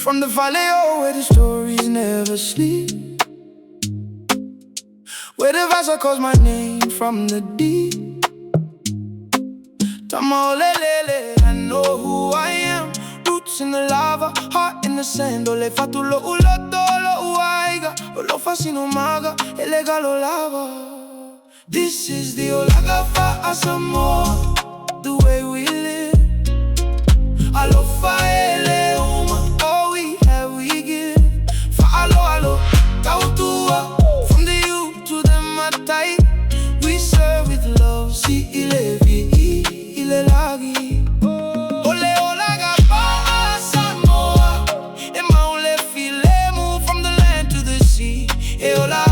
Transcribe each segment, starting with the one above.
From the faleo'o where the stories never sleep, where the vasa calls my name from the deep. Tamaolelele, I know who I am. Roots in the lava, heart in the sand. Ole fatulo uloto, lo Aiga, Alofa sinomaga, ele galo lava. This is the Olaga Fa'a Samoa, the way we live. Alofa filemu, all we have we give. Fa'alo, Tautua, from the youth to the MATUA, we serve with love. Si ilevi, ilelagi. Ole Olaga Fa'a Samoa, emaule filemu, from the land to the sea. Eola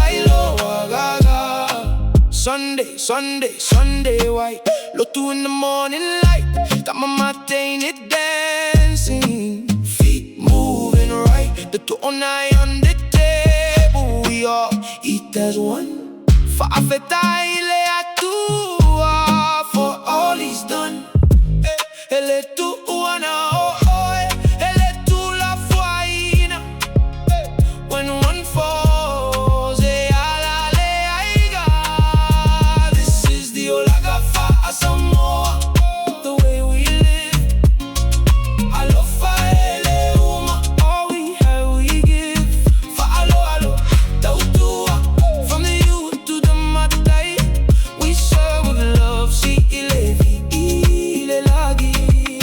Sunday, Sunday, Sunday white. Lotu in the morning light. Got my mate in it dancing. Feet moving right. The tuonai on the table. We all eat as one. Fa'afeta ile atua for all he's done. Ele tu uana oh oh. Ele tu la fuaina. When one falls, Aiga. This is the Olaga Fa'a Samoa, the way we live. Alofa filemu, all we have we give. Fa'alo, Tautua, from the youth to the MATUA, we serve with love. Si ilevi, ilelagi.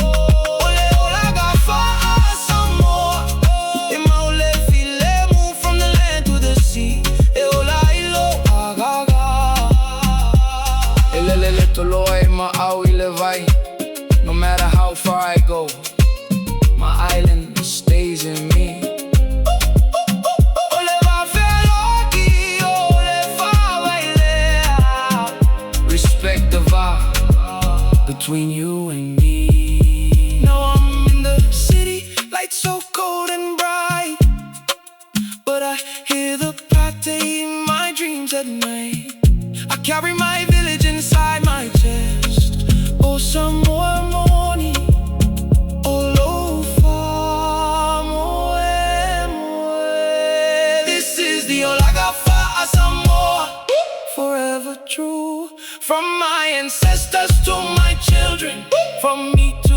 Ole Olaga Fa'a Samoa, emaule filemu, from the land to the sea. Eola agaga. Elelele toloe ma'au ilevai. No matter how far I go, my island stays in me. Ole va feloki, ole fa bailea. Respect the vibe between you and me. Now I'm in the city, lights so cold and bright, but I hear the pate in my dreams at night. I carry my village inside my chest. Oh, Samoa morning, Alofa moe. This is the Olaga Fa'a Samoa, forever true. From my ancestors to my children, from me to